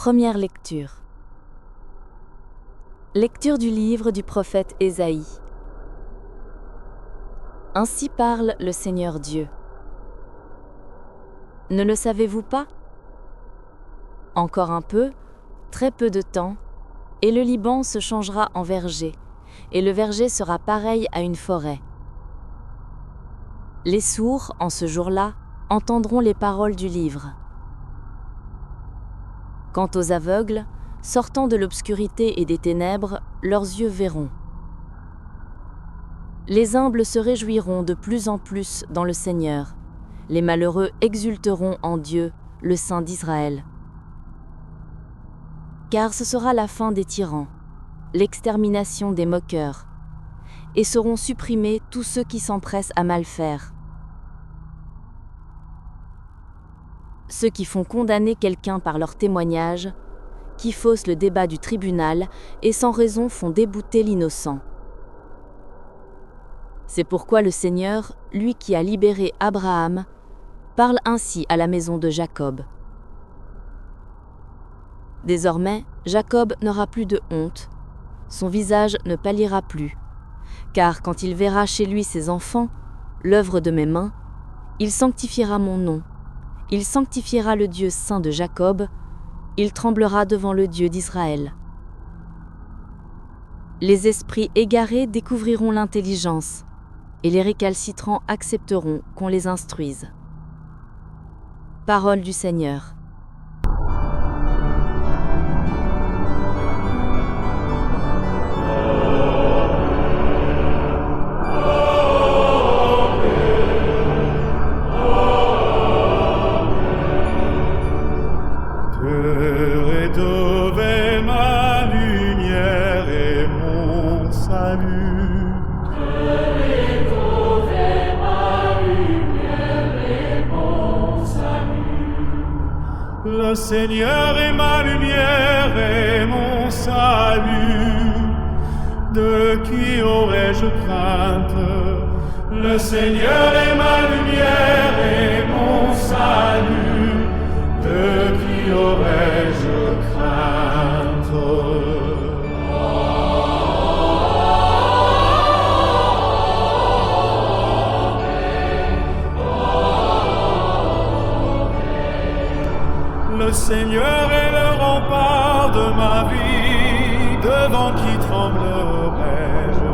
Première lecture. Lecture du livre du prophète Ésaïe. Ainsi parle le Seigneur Dieu. Ne le savez-vous pas? Encore un peu, très peu de temps, et le Liban se changera en verger, et le verger sera pareil à une forêt. Les sourds, en ce jour-là, entendront les paroles du livre. Quant aux aveugles, sortant de l'obscurité et des ténèbres, leurs yeux verront. Les humbles se réjouiront de plus en plus dans le Seigneur. Les malheureux exulteront en Dieu, le Saint d'Israël. Car ce sera la fin des tyrans, l'extermination des moqueurs, et seront supprimés tous ceux qui s'empressent à mal faire. Ceux qui font condamner quelqu'un par leur témoignage, qui faussent le débat du tribunal et sans raison font débouter l'innocent. C'est pourquoi le Seigneur, lui qui a libéré Abraham, parle ainsi à la maison de Jacob. Désormais, Jacob n'aura plus de honte, son visage ne pâlira plus, car quand il verra chez lui ses enfants, l'œuvre de mes mains, il sanctifiera mon nom, il sanctifiera le Dieu saint de Jacob, il tremblera devant le Dieu d'Israël. Les esprits égarés découvriront l'intelligence, et les récalcitrants accepteront qu'on les instruise. Parole du Seigneur. Le Seigneur est ma lumière et mon salut. De qui aurais-je crainte? Le Seigneur est ma lumière et mon salut. De qui aurais-je crainte? Le Seigneur est le rempart de ma vie, devant qui tremblerai-je?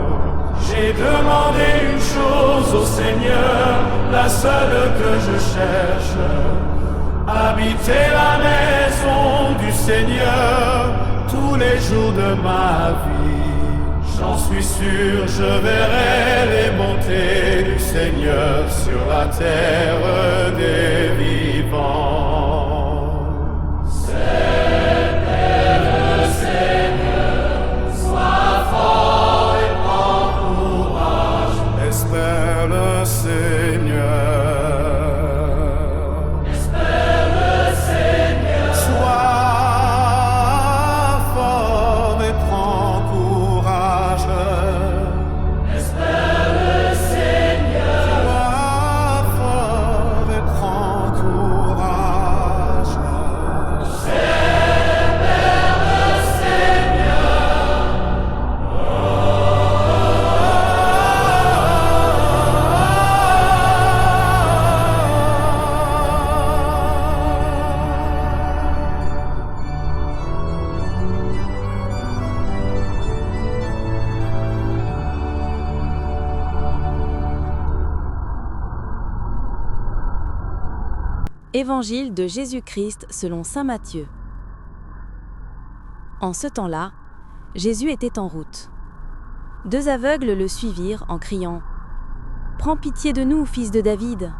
J'ai demandé une chose au Seigneur, la seule que je cherche, habiter la maison du Seigneur tous les jours de ma vie. J'en suis sûr, je verrai les bontés du Seigneur sur la terre des vivants. Espère le Seigneur. Espère le Seigneur. Sois fort et prends courage. Espère le Seigneur. Sois fort et prends courage. Espère le Seigneur. Évangile de Jésus-Christ selon saint Matthieu. En ce temps-là, Jésus était en route. Deux aveugles le suivirent en criant « Prends pitié de nous, fils de David !»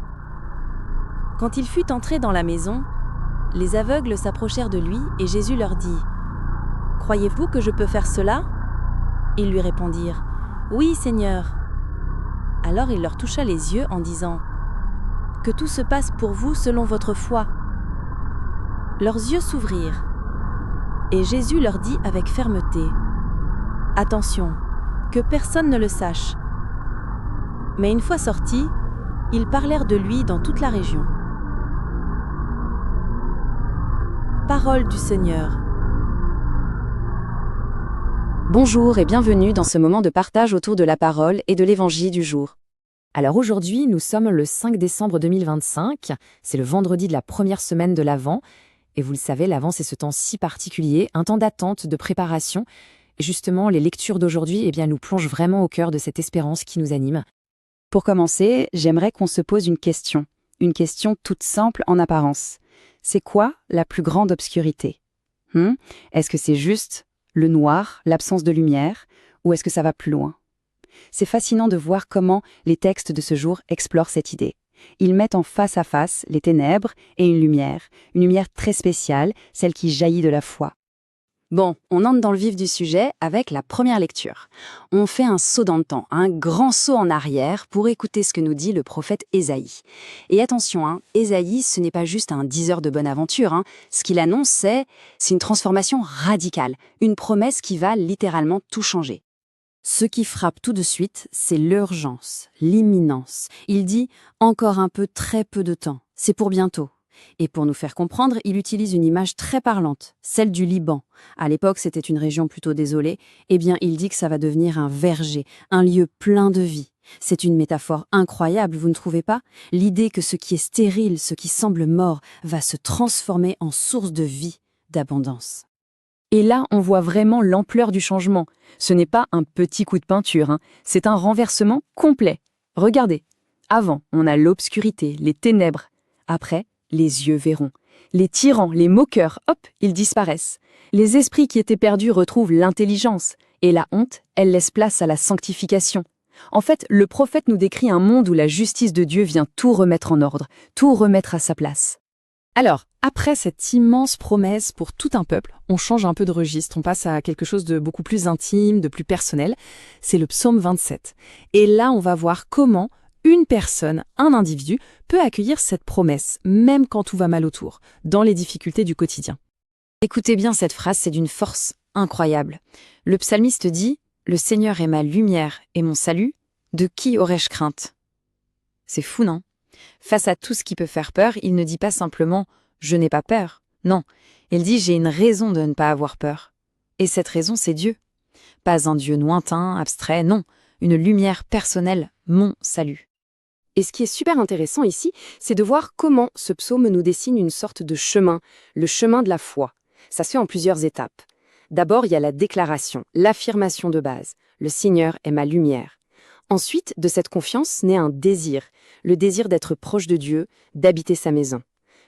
Quand il fut entré dans la maison, les aveugles s'approchèrent de lui et Jésus leur dit « Croyez-vous que je peux faire cela ?» Ils lui répondirent « Oui, Seigneur !» Alors il leur toucha les yeux en disant « Que tout se passe pour vous selon votre foi. » Leurs yeux s'ouvrirent, et Jésus leur dit avec fermeté « Attention, que personne ne le sache. » Mais une fois sortis, ils parlèrent de lui dans toute la région. parole du Seigneur. Bonjour et bienvenue dans ce moment de partage autour de la parole et de l'évangile du jour. Alors aujourd'hui, nous sommes le 5 décembre 2025, c'est le vendredi de la première semaine de l'Avent, et vous le savez, l'Avent c'est ce temps si particulier, un temps d'attente, de préparation, et justement les lectures d'aujourd'hui nous plongent vraiment au cœur de cette espérance qui nous anime. Pour commencer, j'aimerais qu'on se pose une question toute simple en apparence. C'est quoi la plus grande obscurité ? Est-ce que c'est juste le noir, l'absence de lumière, ou est-ce que ça va plus loin ? C'est fascinant de voir comment les textes de ce jour explorent cette idée. Ils mettent en face à face les ténèbres et une lumière très spéciale, celle qui jaillit de la foi. Bon, on entre dans le vif du sujet avec la première lecture. On fait un saut dans le temps, un grand saut en arrière pour écouter ce que nous dit le prophète Ésaïe. Et attention, Ésaïe, ce n'est pas juste un diseur de bonne aventure. Ce qu'il annonce, c'est une transformation radicale, une promesse qui va littéralement tout changer. Ce qui frappe tout de suite, c'est l'urgence, l'imminence. Il dit « encore un peu, très peu de temps, c'est pour bientôt ». Et pour nous faire comprendre, il utilise une image très parlante, celle du Liban. À l'époque, c'était une région plutôt désolée. Il dit que ça va devenir un verger, un lieu plein de vie. C'est une métaphore incroyable, vous ne trouvez pas ? L'idée que ce qui est stérile, ce qui semble mort, va se transformer en source de vie, d'abondance. Et là, on voit vraiment l'ampleur du changement. Ce n'est pas un petit coup de peinture, c'est un renversement complet. Regardez, avant, on a l'obscurité, les ténèbres. Après, les yeux verront. Les tyrans, les moqueurs, hop, ils disparaissent. Les esprits qui étaient perdus retrouvent l'intelligence. Et la honte, elle laisse place à la sanctification. En fait, le prophète nous décrit un monde où la justice de Dieu vient tout remettre en ordre, tout remettre à sa place. Alors, après cette immense promesse pour tout un peuple, on change un peu de registre, on passe à quelque chose de beaucoup plus intime, de plus personnel. C'est le psaume 27. Et là, on va voir comment une personne, un individu, peut accueillir cette promesse, même quand tout va mal autour, dans les difficultés du quotidien. Écoutez bien cette phrase, c'est d'une force incroyable. Le psalmiste dit « Le Seigneur est ma lumière et mon salut, de qui aurais-je crainte ?» C'est fou, non ? Face à tout ce qui peut faire peur, il ne dit pas simplement « Je n'ai pas peur ». Non, il dit « J'ai une raison de ne pas avoir peur ». Et cette raison, c'est Dieu. Pas un Dieu lointain, abstrait, non. Une lumière personnelle, mon salut. Et ce qui est super intéressant ici, c'est de voir comment ce psaume nous dessine une sorte de chemin, le chemin de la foi. Ça se fait en plusieurs étapes. D'abord, il y a la déclaration, l'affirmation de base. Le Seigneur est ma lumière. Ensuite, de cette confiance naît un désir, le désir d'être proche de Dieu, d'habiter sa maison.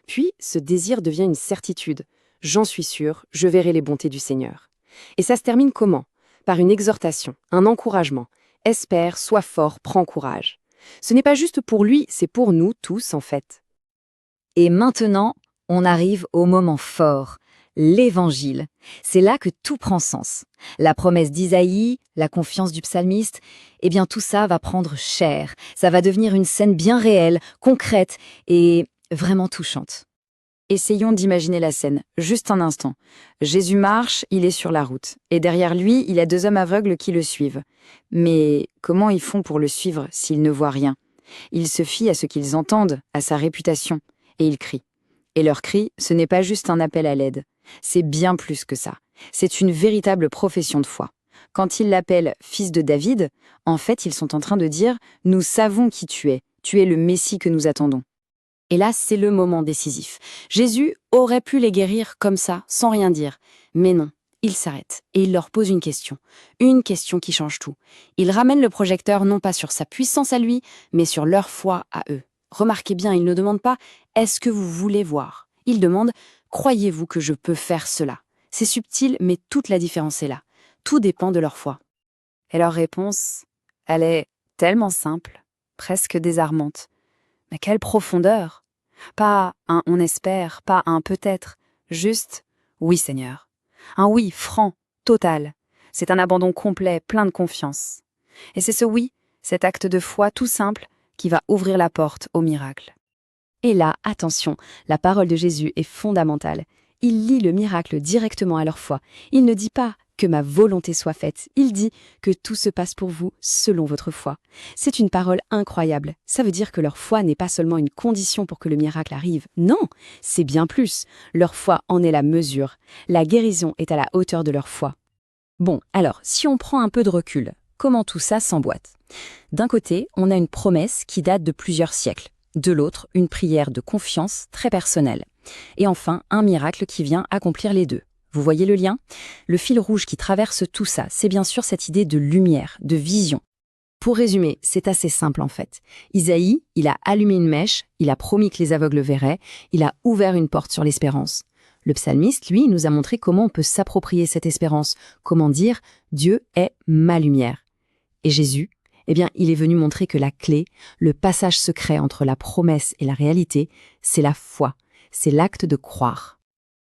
Puis, ce désir devient une certitude. J'en suis sûr, je verrai les bontés du Seigneur. Et ça se termine comment ? Par une exhortation, un encouragement. Espère, sois fort, prends courage. Ce n'est pas juste pour lui, c'est pour nous tous en fait. Et maintenant, on arrive au moment fort, l'Évangile. C'est là que tout prend sens. La promesse d'Isaïe, la confiance du psalmiste, tout ça va prendre chair. Ça va devenir une scène bien réelle, concrète et vraiment touchante. Essayons d'imaginer la scène, juste un instant. Jésus marche, il est sur la route. Et derrière lui, il y a 2 hommes aveugles qui le suivent. Mais comment ils font pour le suivre s'ils ne voient rien ? Ils se fient à ce qu'ils entendent, à sa réputation. Et ils crient. Et leur cri, ce n'est pas juste un appel à l'aide. C'est bien plus que ça. C'est une véritable profession de foi. Quand ils l'appellent « fils de David », en fait, ils sont en train de dire « Nous savons qui tu es le Messie que nous attendons ». Et là, c'est le moment décisif. Jésus aurait pu les guérir comme ça, sans rien dire. Mais non, il s'arrête et il leur pose une question qui change tout. Il ramène le projecteur non pas sur sa puissance à lui, mais sur leur foi à eux. Remarquez bien, il ne demande pas « Est-ce que vous voulez voir ?» Il demande « Croyez-vous que je peux faire cela ?» C'est subtil, mais toute la différence est là. Tout dépend de leur foi. Et leur réponse, elle est tellement simple, presque désarmante. Mais quelle profondeur! Pas un « on espère », pas un « peut-être », juste « oui Seigneur ». Un oui franc, total. C'est un abandon complet, plein de confiance. Et c'est ce oui, cet acte de foi tout simple, qui va ouvrir la porte au miracle. Et là, attention, la parole de Jésus est fondamentale. Il lie le miracle directement à leur foi. Il ne dit pas « que ma volonté soit faite. Il dit que tout se passe pour vous selon votre foi. C'est une parole incroyable. Ça veut dire que leur foi n'est pas seulement une condition pour que le miracle arrive. Non, c'est bien plus. Leur foi en est la mesure. La guérison est à la hauteur de leur foi. Bon, alors, si on prend un peu de recul, comment tout ça s'emboîte? D'un côté, on a une promesse qui date de plusieurs siècles. De l'autre, une prière de confiance très personnelle. Et enfin, un miracle qui vient accomplir les deux. Vous voyez le lien? Le fil rouge qui traverse tout ça, c'est bien sûr cette idée de lumière, de vision. Pour résumer, c'est assez simple en fait. Isaïe, il a allumé une mèche, il a promis que les aveugles verraient, il a ouvert une porte sur l'espérance. Le psalmiste, lui, nous a montré comment on peut s'approprier cette espérance, comment dire « Dieu est ma lumière ». Et Jésus, eh bien, il est venu montrer que la clé, le passage secret entre la promesse et la réalité, c'est la foi, c'est l'acte de croire.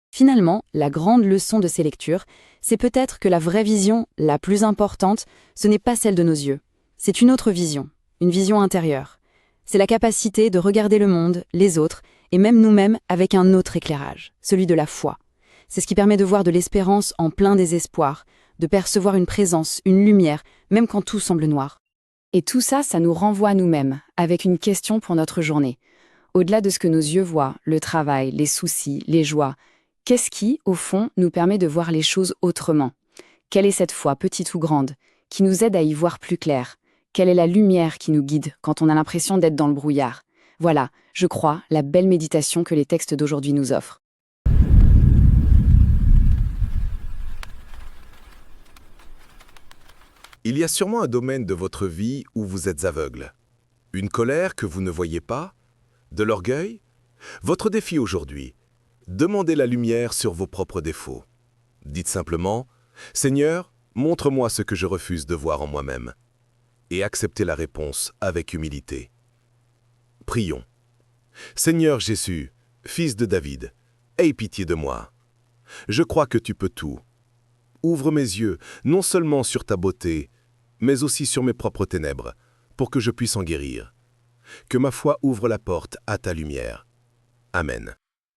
Finalement, la grande leçon de ces lectures, c'est peut-être que la vraie vision, la plus importante, ce n'est pas celle de nos yeux. C'est une autre vision, une vision intérieure. C'est la capacité de regarder le monde, les autres, et même nous-mêmes avec un autre éclairage, celui de la foi. C'est ce qui permet de voir de l'espérance en plein désespoir, de percevoir une présence, une lumière, même quand tout semble noir. Et tout ça, ça nous renvoie à nous-mêmes, avec une question pour notre journée. Au-delà de ce que nos yeux voient, le travail, les soucis, les joies, qu'est-ce qui, au fond, nous permet de voir les choses autrement? Quelle est cette foi, petite ou grande, qui nous aide à y voir plus clair? Quelle est la lumière qui nous guide quand on a l'impression d'être dans le brouillard? Voilà, je crois, la belle méditation que les textes d'aujourd'hui nous offrent. Il y a sûrement un domaine de votre vie où vous êtes aveugle. Une colère que vous ne voyez pas? De l'orgueil? Votre défi aujourd'hui, demandez la lumière sur vos propres défauts. Dites simplement « Seigneur, montre-moi ce que je refuse de voir en moi-même » et acceptez la réponse avec humilité. Prions. Seigneur Jésus, Fils de David, aie pitié de moi. Je crois que tu peux tout. Ouvre mes yeux, non seulement sur ta beauté, mais aussi sur mes propres ténèbres, pour que je puisse en guérir. Que ma foi ouvre la porte à ta lumière. Amen.